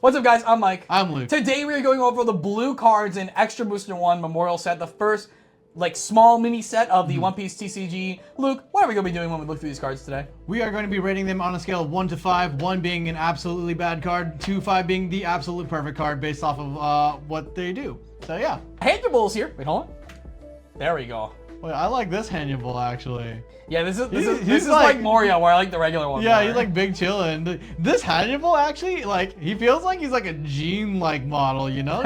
What's up, guys? I'm Mike. I'm Luke. Today we are going over the blue cards in Extra Booster 1 Memorial Set, the first small mini set of the One Piece TCG. Luke, what are we going to be doing when we look through these cards today? We are going to be rating them on a scale of 1 to 5, 1 being an absolutely bad card, 5 being the absolute perfect card based off of what they do. So yeah. Hannyabal here. Wait, hold on. There we go. Wait, I like this Hannyabal actually. Yeah, this is like Moria, where I like the regular one. Yeah, more. he's like big chillin'. This Hannyabal actually, like, he feels like he's like a Gene-like model, you know?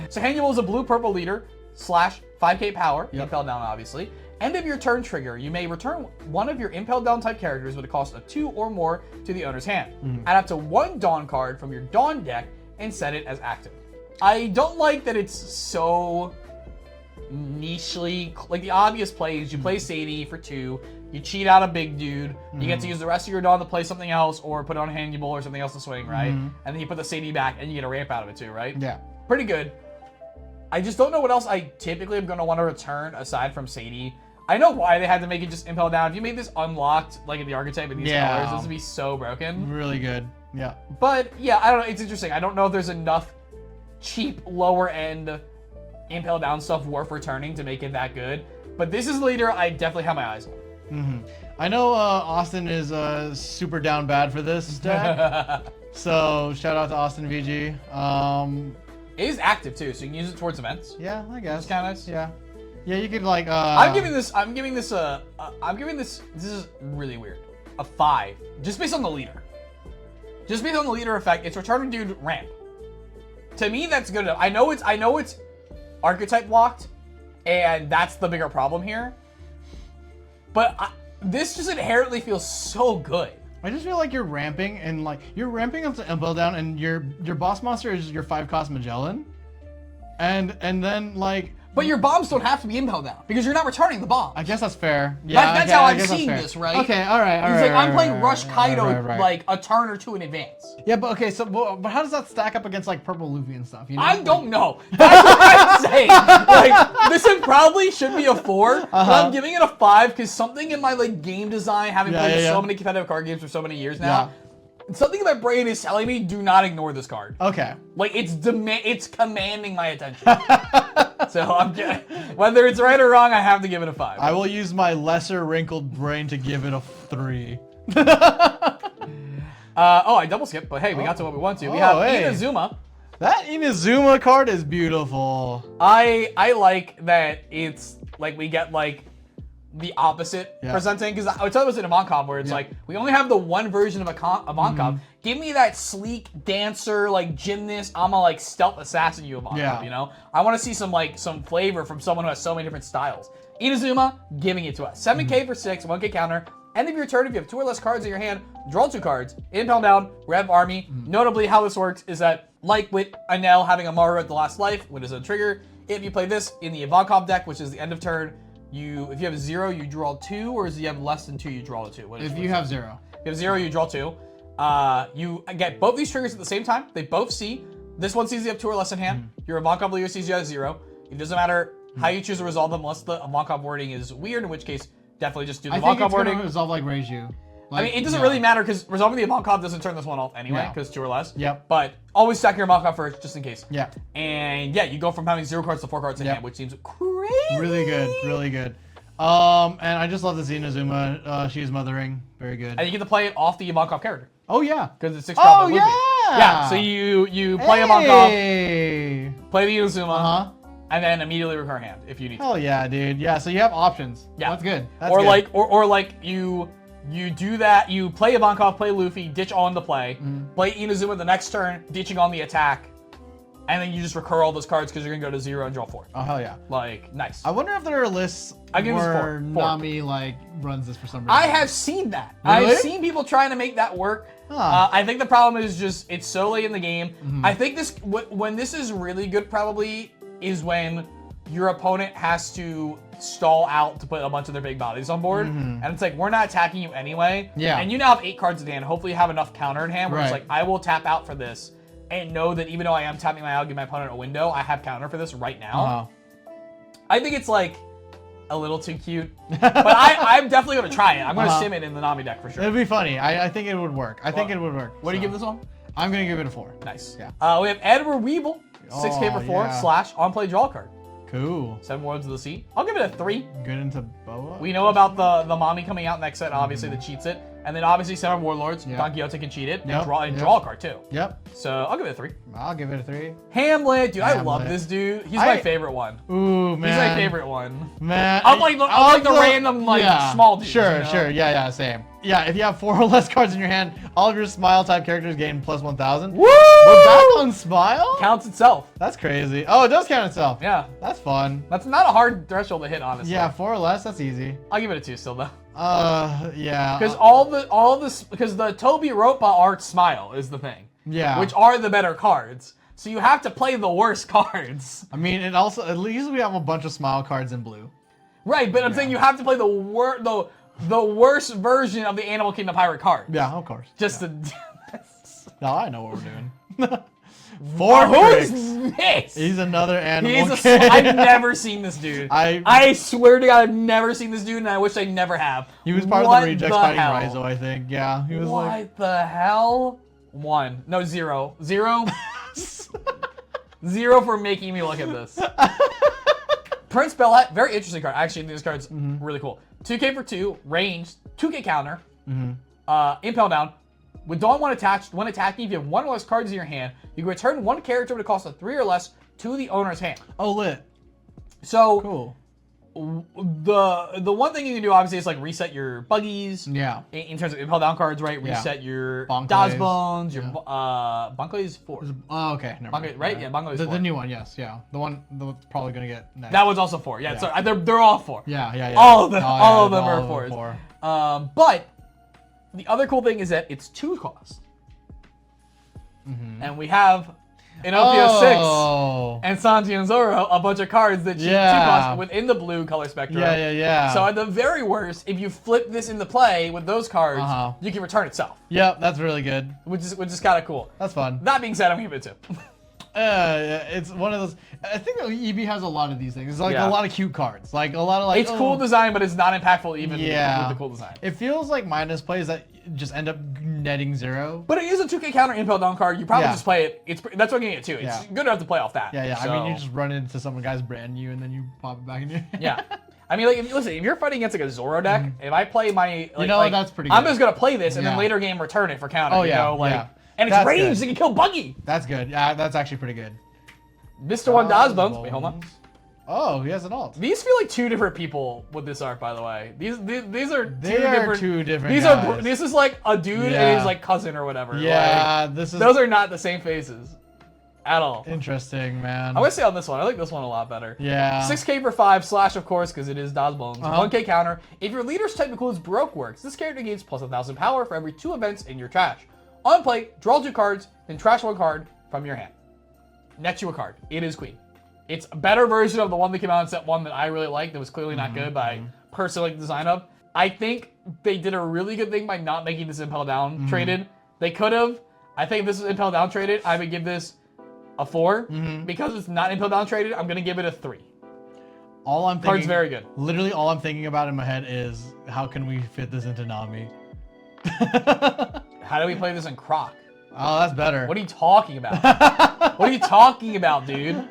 So Hannibal is a blue-purple leader / 5k power, Yep. impel down obviously. End of your turn trigger, you may return one of your impel down type characters with a cost of 2 or more to the owner's hand. Add up to 1 Dawn card from your Dawn deck and set it as active. I don't like that it's so nichely, like the obvious plays, you play Sadie for 2, you cheat out a big dude, you get to use the rest of your Dawn to play something else or put on Hannibal or something else to swing, right? And then you put the Sadie back and you get a ramp out of it too, right? Yeah. Pretty good. I just don't know what else I typically am going to want to return aside from Sadie. I know why they had to make it just impel down. If you made this unlocked, like in the archetype in these colors, this would be so broken. Really good. Yeah. But yeah, I don't know. It's interesting. I don't know if there's enough cheap, lower end impel down stuff worth returning to make it that good. But this is the leader I definitely have my eyes on. I know Austin is super down bad for this deck. So shout out to Austin VG. It is active too, so you can use it towards events. Yeah, I guess. It's kind of nice. Yeah. Yeah, you could like. I'm giving this. This is really weird. A 5, just based on the leader. Just based on the leader effect, it's returning dude ramp. To me, that's good enough. I know it's archetype locked, and that's the bigger problem here. But this just inherently feels so good. I just feel like you're ramping and like you're ramping up to impel down, and your boss monster is your 5-cost Magellan, and then like. But your bombs don't have to be impel down because you're not returning the bomb. I guess that's fair. Yeah, that's how I'm seeing this, right? Okay, all right. It's like I'm playing Rush Kaido like a turn or 2 in advance. Yeah, but okay, so but how does that stack up against like Purple Luffy and stuff? You know? I don't know. That's what I'm saying. Like this one probably should be a 4, but I'm giving it a 5 because something in my like game design, having played so many competitive card games for so many years now. Something in my brain is telling me do not ignore this card. Okay. Like it's commanding my attention. So whether it's right or wrong, I have to give it a 5. I will use my lesser wrinkled brain to give it a 3. I double skipped, but hey, we got to what we want to. We have Inazuma. That Inazuma card is beautiful. I like that it's like we get like the opposite presenting, because I would tell you it was in Ivankov where it's like we only have the one version of Ivankov. Give me that sleek dancer, like gymnast, I'm a like stealth assassin you Ivankov, you know? I want to see some flavor from someone who has so many different styles. Inazuma, giving it to us. 7k for 6, 1k counter. End of your turn, if you have 2 or less cards in your hand, draw 2 cards, impel down, rev army. Notably, how this works is that, like with Anel having a Maru at the last life, when it's a trigger, if you play this in the Ivankov deck, which is the end of turn, if you have 0, you draw 2, or if you have less than 2, you draw 2. If you have 0. If you have 0, you draw 2. You get both these triggers at the same time. They both see. This one sees you have 2 or less in hand. Your Ivankov leader sees you have 0. It doesn't matter how you choose to resolve them unless the Ivankov wording is weird, in which case, definitely just do the Ivankov wording. I think it's resolve like Reiju. Like, I mean, it doesn't really matter because resolving the Ivankov doesn't turn this one off anyway, because 2 or less. Yep. But always stack your Ivankov first, just in case. Yeah. And yeah, you go from having 0 cards to 4 cards in hand, which seems crazy. Really good, really good. And I just love the Inazuma. She's mothering. Very good. And you get to play it off the Ivankov character. Oh, yeah. Because it's 6 drop Luffy. Yeah, so you play Ivankov, play the Inazuma, and then immediately recur hand if you need to. Hell yeah, dude. Yeah, so you have options. Yeah. That's good. That's or good. like you do that, you play Ivankov, play Luffy, ditch on the play, play Inazuma the next turn, ditching on the attack, and then you just recur all those cards because you're going to go to 0 and draw 4. Oh, hell yeah. Like, nice. I wonder if there are lists where Nami, like, runs this for some reason. I have seen that. Really? I've seen people trying to make that work. I think the problem is just, it's so late in the game. I think this, when this is really good probably, is when your opponent has to stall out to put a bunch of their big bodies on board. And it's like, we're not attacking you anyway. Yeah. And you now have 8 cards in hand. Hopefully you have enough counter in hand where it's like, I will tap out for this. And know that even though I am tapping my out, give my opponent a window, I have counter for this right now. I think it's like a little too cute. But I'm definitely going to try it. I'm going to sim it in the Nami deck for sure. It'd be funny. I think it would work. I think it would work. What do you give this one? I'm gonna give it a 4. Nice. Yeah. We have Edward Weevil, 6K for 4 / on play draw card. Cool. 7 Worlds of the Sea. I'll give it a 3. Good into Boa. We know about the mommy coming out next set, obviously, that cheats it. And then obviously 7 Warlords, Don Quixote can cheat it, and draw a card too. Yep. So I'll give it a 3. I'll give it a 3. Hamlet, dude, I love this dude. He's my favorite one. Ooh, man. He's my favorite one. Man. I'm like the random, small dudes. Sure, you know? sure. Yeah, same. Yeah, if you have 4 or less cards in your hand, all of your Smile type characters gain plus 1,000. Woo! We're back on Smile? Counts itself. That's crazy. Oh, it does count itself. Yeah. That's fun. That's not a hard threshold to hit, honestly. Yeah, 4 or less, that's easy. I'll give it a 2 still, though. Yeah. Because because the Toby Ropa art Smile is the thing. Yeah. Which are the better cards. So you have to play the worst cards. I mean, and also, at least we have a bunch of Smile cards in blue. Right, but I'm saying you have to play the worst version of the Animal Kingdom pirate card. Yeah, of course. Just to... No, I know what we're doing. Fourtricks. Who's this? He's another animal. I've never seen this dude. I swear to God, I've never seen this dude, and I wish I never have. He was part of the Rejects fighting Raizo, I think. Yeah, he was what the hell? 1. No, 0. 0. 0 for making me look at this. Prince Bellett, very interesting card. Actually, this card's really cool. 2K for 2, ranged, 2K counter, impel down. With Dawn 1 attached, when attacking, if you have 1 or less cards in your hand, you can return 1 character with a cost of 3 or less to the owner's hand. Oh, lit. So, cool. The one thing you can do, obviously, is like reset your buggies. Yeah. In terms of impel down cards, right? Reset your Bonkles. Daz Bonez, your Banco is 4. Oh, okay. Never mind. Banco, right? Yeah, Banco is 4. The new one, yes. Yeah. The one that's probably going to get next. That one's also 4. Yeah, so they're all 4. Yeah. All of them are 4s. But the other cool thing is that it's 2 costs. And we have in OPO6 and Sanji and Zoro a bunch of cards that cheat 2 costs within the blue color spectrum. Yeah. So at the very worst, if you flip this into play with those cards, you can return itself. Yep, that's really good. Which is kind of cool. That's fun. That being said, I'm giving it a 2. It's one of those. I think EB has a lot of these things. It's like a lot of cute cards, like a lot of like. It's cool design, but it's not impactful even with the cool design. It feels like minus plays that just end up netting 0. But it is a 2K counter impel down card. You probably just play it. That's what I'm getting it too. It's good enough to play off that. Yeah. So. I mean, you just run into some guy's brand new and then you pop it back in your. Yeah. I mean, like, listen, if you're fighting against like a Zoro deck, if I play my, that's pretty good. I'm just gonna play this and then later game return it for counter. And it's ranged. It can kill Buggy. That's good. Yeah, that's actually pretty good. Mr. One Daz Bonez. Wait, hold on. Oh, he has an alt. These feel like 2 different people with this art, by the way. These are two different guys. This is like a dude and his like cousin or whatever. Yeah, those are not the same faces at all. Interesting, man. I'm gonna say on this one, I like this one a lot better. Yeah. 6K for 5 / of course, because it is Daz Bonez. 1K counter. If your leader's type includes Baroque works, this character gains plus 1,000 power for every 2 events in your trash. On play, draw 2 cards, then trash 1 card from your hand. Next to a card. It is Queen. It's a better version of the one that came out in set 1 that I really liked that was clearly not good, but I personally like the design of. I think they did a really good thing by not making this impel down traded. They could have. I think if this was impel down traded, I would give this a 4. Because it's not impel down traded, I'm going to give it a 3. All I'm thinking, card's very good. Literally all I'm thinking about in my head is how can we fit this into Nami? How do we play this in Croc? Oh, that's better. What are you talking about? What are you talking about, dude?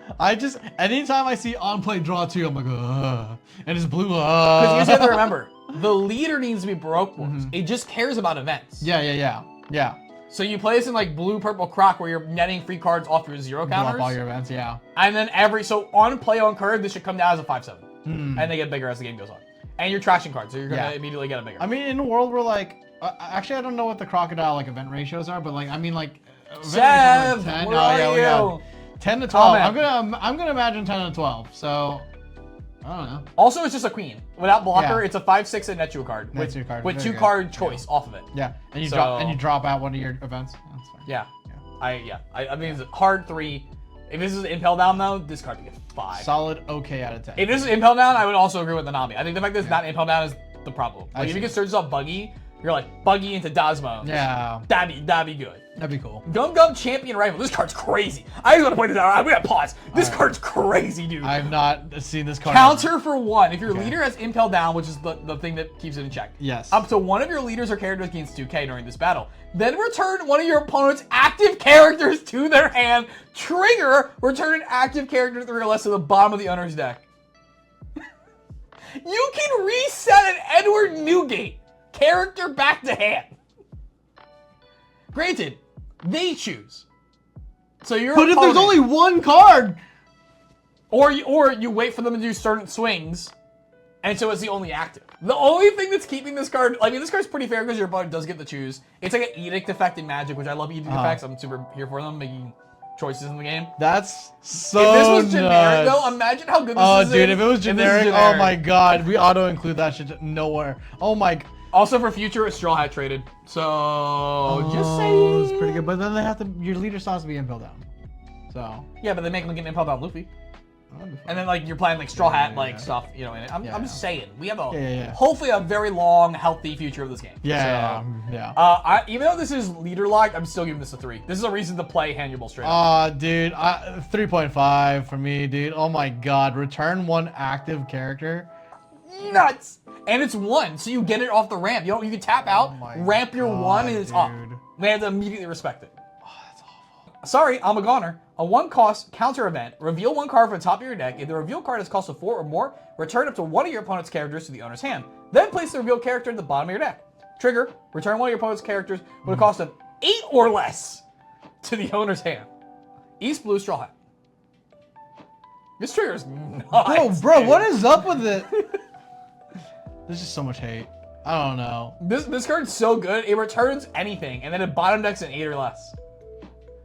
Anytime I see on play draw 2, I'm like, ugh. And it's blue, Because you just have to remember, the leader needs to be Baroque works. It just cares about events. Yeah. So you play this in like blue, purple, Croc where you're netting free cards off your 0 counters. Off all your events, yeah. And then so on play on curve, this should come down as a 5/7. And they get bigger as the game goes on. And you're trashing cards, so you're going to immediately get it bigger. I mean, in a world where like, actually I don't know what the crocodile like event ratios are, but like, I mean like, Sev, like 10. Where are you? 10 to 12. I'm gonna imagine 10 to 12. So I don't know. Also, it's just a queen without blocker. It's a 5/6 and Netu card with 2 card choice off of it. Yeah, and you drop out one of your events. That's fine. Yeah. I mean, it's a hard 3. If this is impel down though, this card gets 5. Solid okay out of 10. If this is impel down, I would also agree with the Nami. I think the fact that it's not impel down is the problem. Like if you can search up Buggy, you're like Buggy into Daz Bonez. Yeah. That'd be good. That'd be cool. Gum Gum Champion Rifle. This card's crazy. I just want to point this out. We gotta pause. This card's crazy, dude. I've not seen this card. Counter for 1. If your leader has Impel Down, which is the thing that keeps it in check. Yes. Up to one of your leaders or characters gains 2k during this battle. Then return one of your opponent's active characters to their hand. Trigger, return an active character 3 or less to the bottom of the owner's deck. You can reset an Edward Newgate character back to hand. Granted, they choose. So you're. But if there's only one card, or you wait for them to do certain swings, and so it's the only active. The only thing that's keeping this card, I mean, this card's pretty fair because your opponent does get to choose. It's like an edict effect in Magic, which I love edict effects. I'm super here for them, making choices in the game. that's so. If this was generic, nuts. though, imagine how good this is. Oh, dude, if it was generic, oh my god, we auto include that shit nowhere. Oh my. Also for future, it's Straw Hat traded. So just saying. It's pretty good, but then they have to. Your leader still has to be impel down. So. Yeah, but they make them get impelled on Luffy. And then like you're playing like Straw Hat stuff, you know, in it. I'm just saying we have a hopefully a very long, healthy future of this game. Even though this is leader locked, I'm still giving this a 3. This is a reason to play Hannyabal straight up. Dude, 3.5 for me, dude. Oh my god, return one active character. Nuts! And it's 1, so you get it off the ramp. You can tap out, ramp your 1, and it's up. They have to immediately respect it. Oh, that's awful. Sorry, I'm a goner. A 1-cost counter event. Reveal 1 card from the top of your deck. If the reveal card is cost of 4 or more, return up to one of your opponent's characters to the owner's hand. Then place the reveal character at the bottom of your deck. Trigger, return one of your opponent's characters with a cost of 8 or less to the owner's hand. East Blue Straw Hat. This trigger is nuts. Bro, what is up with it? There's just so much hate. I don't know. This card's so good. It returns anything, and then it bottom decks an 8 or less.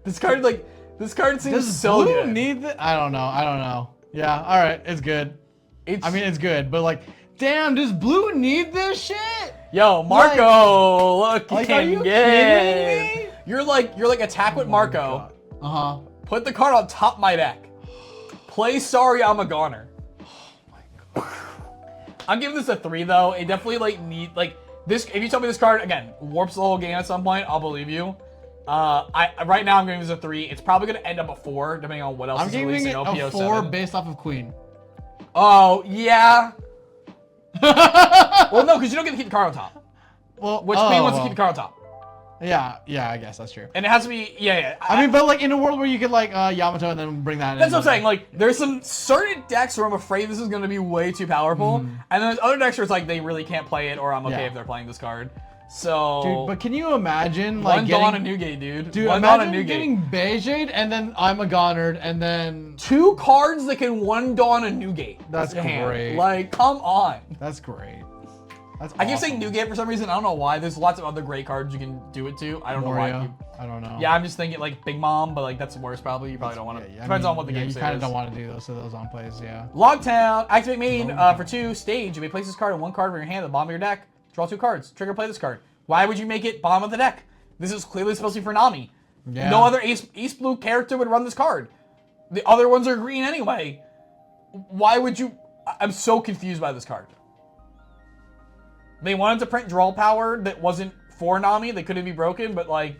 This card seems so good. Does Blue need that? I don't know. Yeah, all right, it's good. It's good, but like, damn, does Blue need this shit? Yo, Marco, look, are you kidding me? You're like attack with Marco. Put the card on top of my deck. Play Sorry I'm a Goner. I'm giving this a 3 though. It definitely this. If you tell me this card again warps the whole game at some point, I'll believe you. Right now I'm giving this a 3. It's probably gonna end up a 4 depending on what else is released in OPTCG. I'm giving it a 4 based off of Queen. Oh yeah. Well, no, because you don't get to keep the card on top. Well, which Queen wants to keep the card on top. Yeah, I guess that's true. And it has to be, yeah. I mean, but like in a world where you could like Yamato and then bring that in. That's what I'm saying. Like, there's some certain decks where I'm afraid this is going to be way too powerful. And then there's other decks where it's like they really can't play it, or I'm okay if they're playing this card. So. Dude, but can you imagine like Dawn and Newgate, dude? Dude, one imagine Dawn and Newgate. getting Beijade and then I'm a Gonard and then 2 cards that can 1 Dawn and Newgate. That's great. Like, come on. That's great. That's I keep saying Newgate for some reason. I don't know why. There's lots of other great cards you can do it to. I don't know why. I don't know. Yeah, I'm just thinking like Big Mom, but like that's worse probably. You probably don't want to. Depends on what the game says. You kind of don't want to do those on plays, yeah. Loguetown. Activate main for 2. Stage. You may place this card and 1 card from your hand at the bottom of your deck. Draw 2 cards. Trigger, play this card. Why would you make it bottom of the deck? This is clearly supposed to be for Nami. Yeah. No other East Blue character would run this card. The other ones are green anyway. Why would you? I'm so confused by this card. They wanted to print draw power that wasn't for Nami. They couldn't be broken, but like,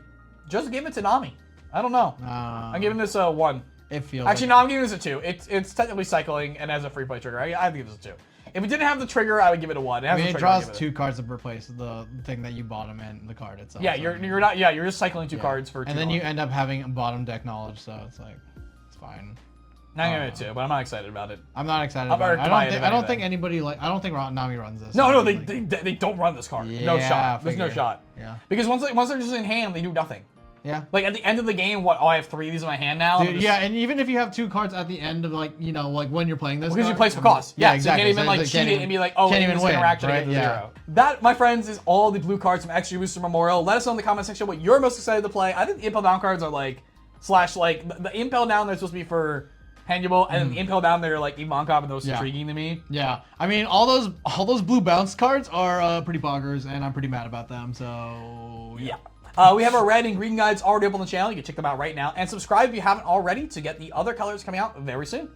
just give it to Nami. I don't know. I'm giving this a 1. It feels. Actually, no, I'm giving this a 2. It's technically cycling and has a free play trigger. I'd give this a 2. If it didn't have the trigger, I would give it a 1. It draws 2 cards to replace the thing that you bottom in the card itself. Yeah, you're not. Yeah, you're just cycling 2 cards for. And then you end up having bottom deck knowledge, so it's like, it's fine. Now I'm giving it 2, but I'm not excited about it. I'm not excited about it. I don't think anybody I don't think Nami runs this. No, they don't run this card. No shot. There's no shot. Yeah. Because once they're just in hand, they do nothing. Yeah. Like at the end of the game, I have 3 of these in my hand now. Dude, yeah, and even if you have 2 cards at the end of like when you're playing this. Because you play for cost. Yeah, exactly. So you can't even cheat it and be like, oh, can't even win, interaction right? to 0. That, my friends, is all the blue cards from Extra Booster Memorial. Let us know in the comment section what you're most excited to play. I think the Impel Down cards are like the Impel Down they're supposed to be for Hannyabal, and then the Impel Down there like Ivankov, and those intriguing to me. Yeah, I mean all those blue bounce cards are pretty bonkers, and I'm pretty mad about them. So yeah. We have our red and green guides already up on the channel. You can check them out right now, and subscribe if you haven't already to get the other colors coming out very soon.